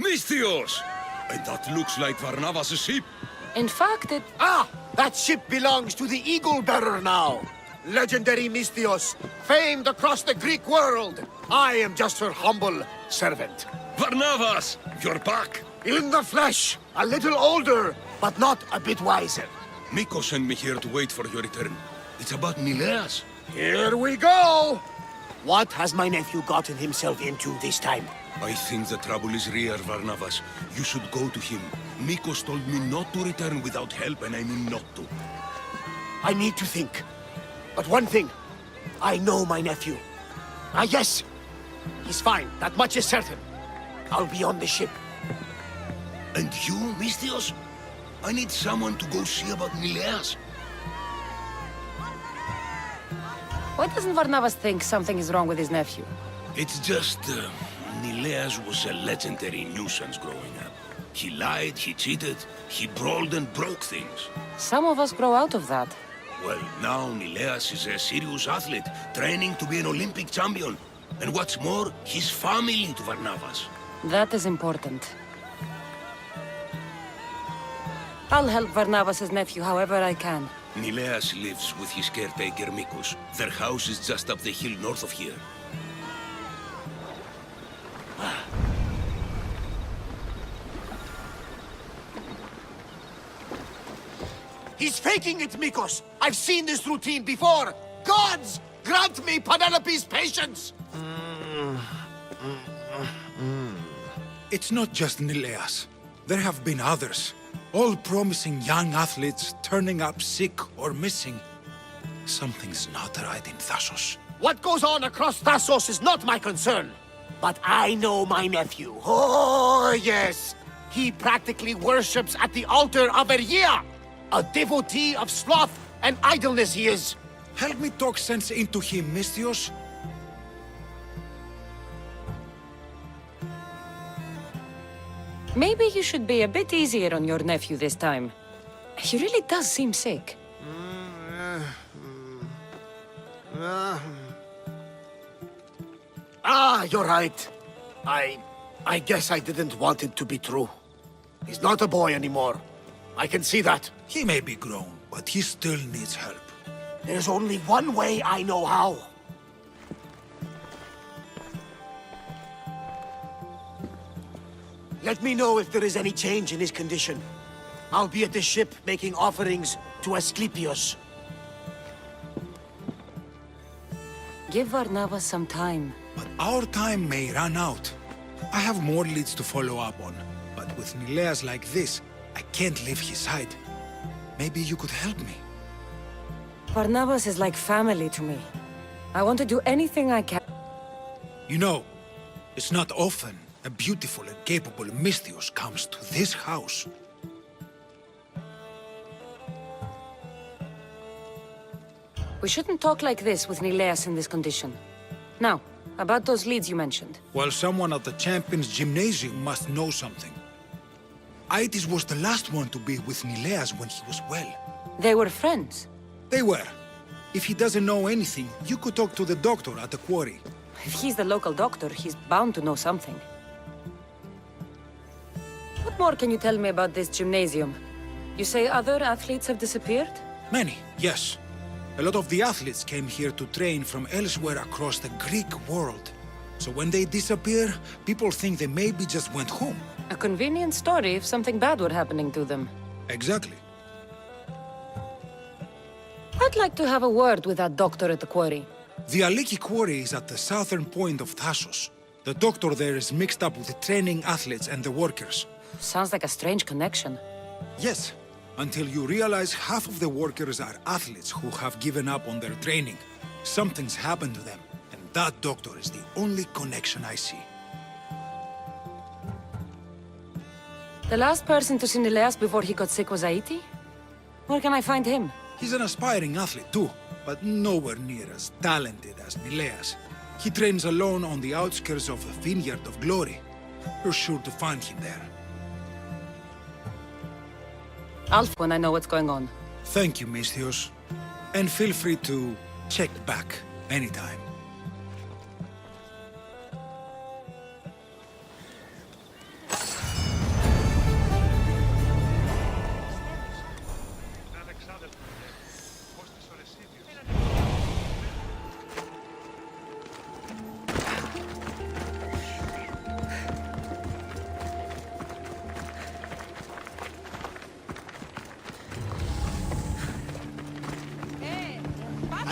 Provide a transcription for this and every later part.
Misthios! And that looks like Varnavas' ship. In fact, it... Ah! That ship belongs to the Eagle Bearer now. Legendary Misthios, famed across the Greek world. I am just her humble servant. Varnavas! You're back! In the flesh, a little older, but not a bit wiser. Miko sent me here to wait for your return. It's about Nileas. Here we go! What has my nephew gotten himself into this time? I think the trouble is real, Varnavas. You should go to him. Mikos told me not to return without help, and I mean not to. I need to think. But one thing, I know my nephew. Ah, yes, he's fine. That much is certain. I'll be on the ship. And you, Misthios? I need someone to go see about Nileas. Why doesn't Varnavas think something is wrong with his nephew? It's just, Nileas was a legendary nuisance growing up. He lied, he cheated, he brawled and broke things. Some of us grow out of that. Well, now Nileas is a serious athlete, training to be an Olympic champion. And what's more, he's family to Varnavas. That is important. I'll help Varnavas' nephew however I can. Nileas lives with his caretaker Mikos. Their house is just up the hill north of here. He's faking it, Mikos! I've seen this routine before! Gods! Grant me Penelope's patience! It's not just Nileas. There have been others. All promising young athletes turning up sick or missing. Something's not right in Thassos. What goes on across Thassos is not my concern. But I know my nephew. Oh, yes. He practically worships at the altar of Ergia. A devotee of sloth and idleness he is. Help me talk sense into him, Misthios. Maybe you should be a bit easier on your nephew this time. He really does seem sick. Ah, you're right. I guess I didn't want it to be true. He's not a boy anymore. I can see that. He may be grown, but he still needs help. There's only one way I know how. Let me know if there is any change in his condition. I'll be at the ship making offerings to Asclepios. Give Varnavas some time. But our time may run out. I have more leads to follow up on. But with Nileas like this, I can't leave his side. Maybe you could help me. Varnavas is like family to me. I want to do anything I can. You know, it's not often a beautiful and capable Misthios comes to this house. We shouldn't talk like this with Nileas in this condition. Now, about those leads you mentioned. Well, someone at the Champions Gymnasium must know something. Aitis was the last one to be with Nileas when he was well. They were friends. They were. If he doesn't know anything, you could talk to the doctor at the quarry. If he's the local doctor, he's bound to know something. What more can you tell me about this gymnasium? You say other athletes have disappeared? Many, yes. A lot of the athletes came here to train from elsewhere across the Greek world. So when they disappear, people think they maybe just went home. A convenient story if something bad were happening to them. Exactly. I'd like to have a word with that doctor at the quarry. The Aliki quarry is at the southern point of Thassos. The doctor there is mixed up with the training athletes and the workers. Sounds like a strange connection. Yes, until you realize half of the workers are athletes who have given up on their training. Something's happened to them, and that doctor is the only connection I see. The last person to see Nileas before he got sick was Aiti? Where can I find him? He's an aspiring athlete too, but nowhere near as talented as Nileas. He trains alone on the outskirts of the Vineyard of Glory. You're sure to find him there. I'll when I know what's going on. Thank you, Misthios. And feel free to check back anytime.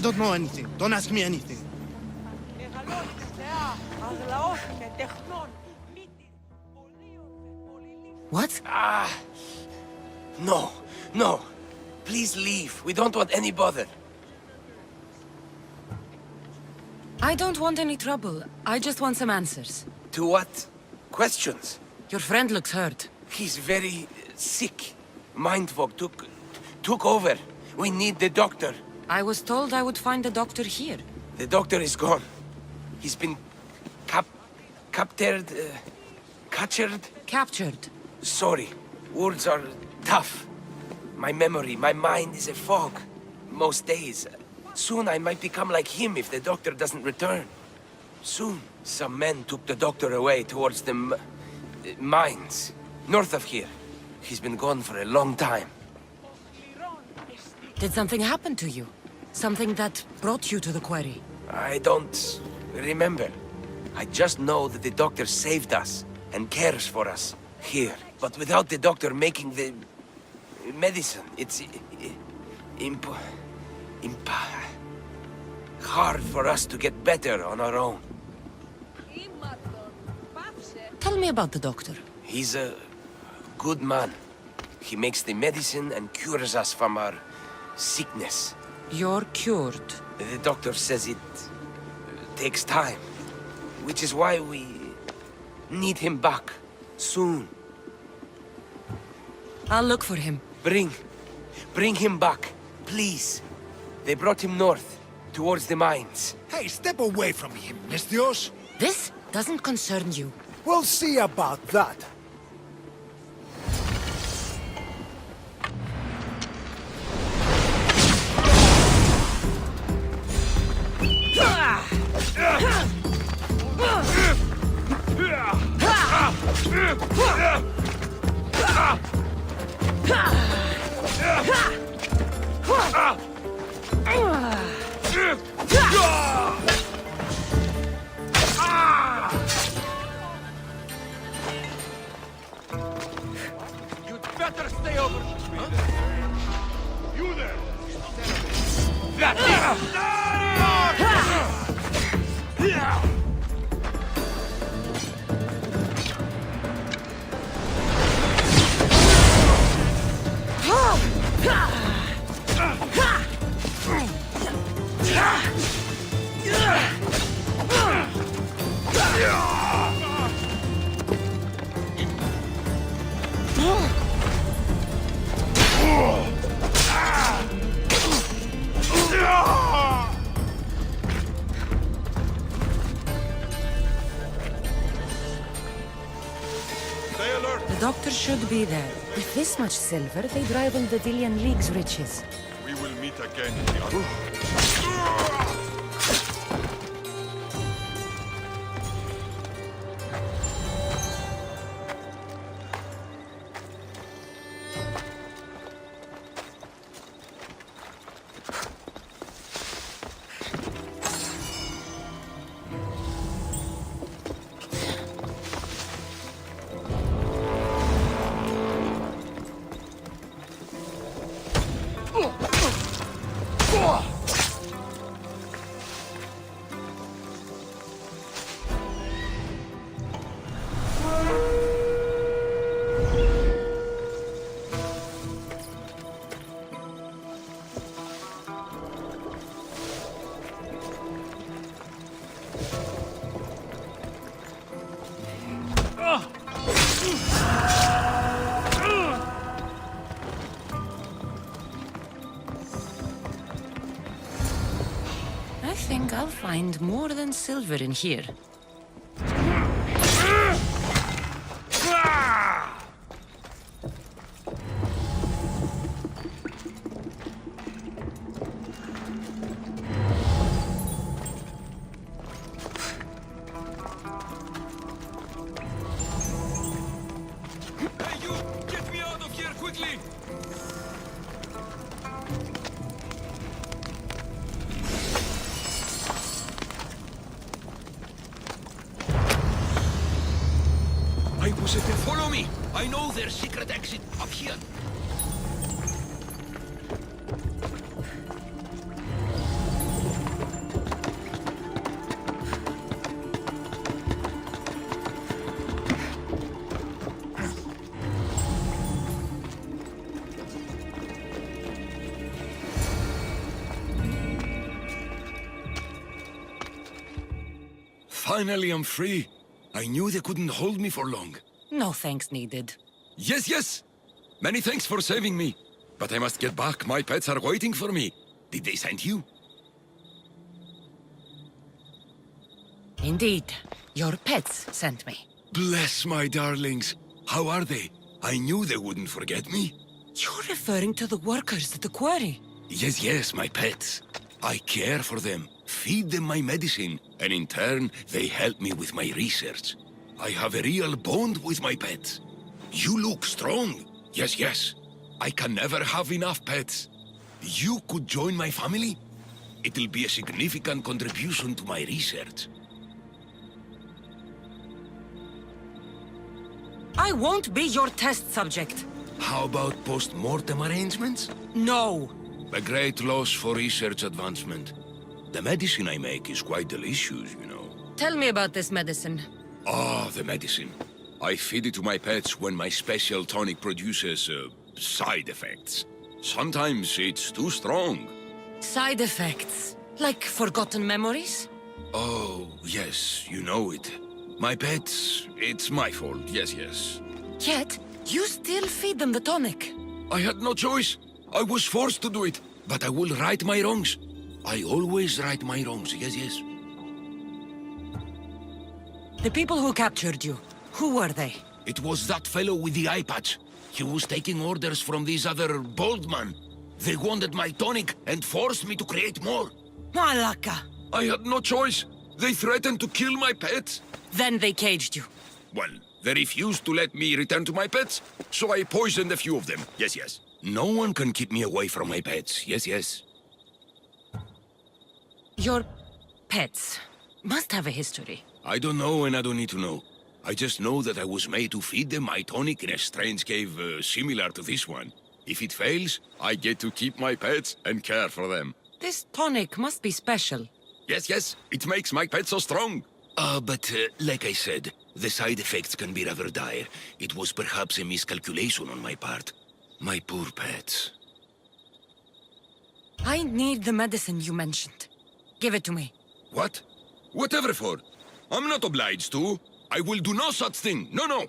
don't know anything. Don't ask me anything. What? No, no. Please leave. We don't want any bother. I don't want any trouble. I just want some answers. To what? Questions? Your friend looks hurt. He's very sick. Mindfolk took over. We need the doctor. I was told I would find the doctor here. The doctor is gone. He's been captured. Captured. Sorry. Words are tough. My memory, my mind is a fog. Most days. Soon I might become like him if the doctor doesn't return. Soon. Some men took the doctor away towards the mines. North of here. He's been gone for a long time. Did something happen to you? Something that brought you to the quarry? I don't remember. I just know that the doctor saved us and cares for us here. But without the doctor making the medicine, it's hard for us to get better on our own. Tell me about the doctor. He's a good man. He makes the medicine and cures us from our sickness. You're cured. The doctor says it takes time, which is why we need him back soon. I'll look for him. Bring him back, please. They brought him north, towards the mines. Hey, step away from him, Nestios. This doesn't concern you. We'll see about that. You'd better stay over. You there! The doctor should be there. With this much silver, they'd rival the Villian League's riches. We will meet again in the other. I think I'll find more than silver in here. Hey, you! Get me out of here quickly! I was at the... Follow me! I know their secret exit up here. Finally, I'm free. I knew they couldn't hold me for long. No thanks needed. Yes, yes! Many thanks for saving me. But I must get back. My pets are waiting for me. Did they send you? Indeed. Your pets sent me. Bless my darlings. How are they? I knew they wouldn't forget me. You're referring to the workers at the quarry. Yes, yes, my pets. I care for them, feed them my medicine, and in turn, they help me with my research. I have a real bond with my pets. You look strong. Yes, yes. I can never have enough pets. You could join my family? It'll be a significant contribution to my research. I won't be your test subject. How about post-mortem arrangements? No. A great loss for research advancement. The medicine I make is quite delicious, you know. Tell me about this medicine. Ah, the medicine. I feed it to my pets when my special tonic produces, side effects. Sometimes it's too strong. Side effects? Like forgotten memories? Oh, yes, you know it. My pets, it's my fault, yes, yes. Yet, you still feed them the tonic. I had no choice. I was forced to do it. But I will right my wrongs. I always right my wrongs, yes, yes. The people who captured you, who were they? It was that fellow with the eye patch. He was taking orders from this other bald man. They wanted my tonic and forced me to create more. Malaka! I had no choice. They threatened to kill my pets. Then they caged you. Well, they refused to let me return to my pets, so I poisoned a few of them. Yes, yes. No one can keep me away from my pets. Yes, yes. Your pets must have a history. I don't know and I don't need to know. I just know that I was made to feed them my tonic in a strange cave similar to this one. If it fails, I get to keep my pets and care for them. This tonic must be special. Yes, yes. It makes my pets so strong. But like I said, the side effects can be rather dire. It was perhaps a miscalculation on my part. My poor pets. I need the medicine you mentioned. Give it to me. What? Whatever for. I'm not obliged to. I will do no such thing. No, no.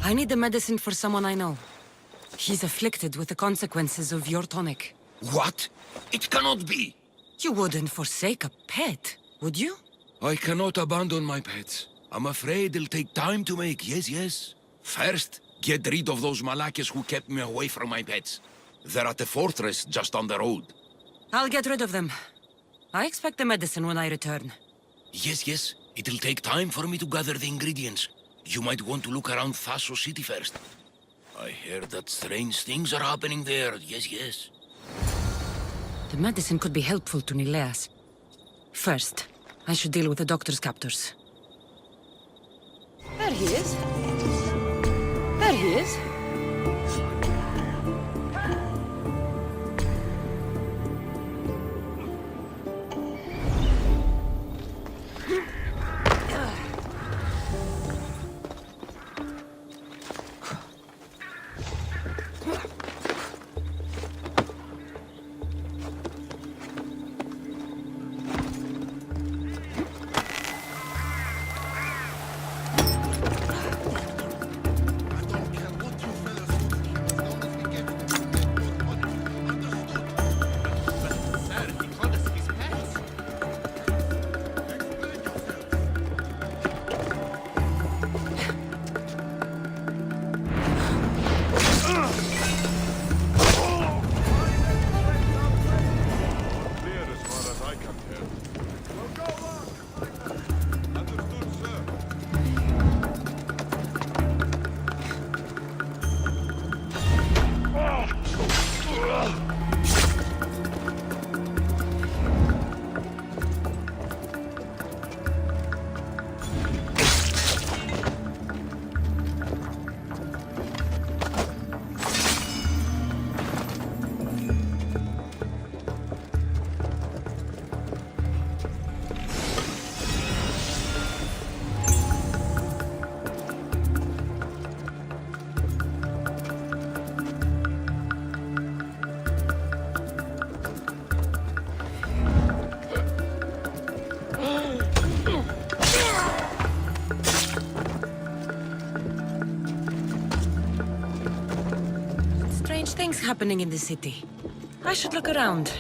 I need the medicine for someone I know. He's afflicted with the consequences of your tonic. What? It cannot be. You wouldn't forsake a pet, would you? I cannot abandon my pets. I'm afraid it'll take time to make. Yes, yes. First, get rid of those Malakas who kept me away from my pets. They're at the fortress just on the road. I'll get rid of them. I expect the medicine when I return. Yes, yes. It'll take time for me to gather the ingredients. You might want to look around Thasos City first. I heard that strange things are happening there. Yes, yes. The medicine could be helpful to Nileas. First, I should deal with the doctor's captors. There he is. There he is. things happening in the city. I should look around.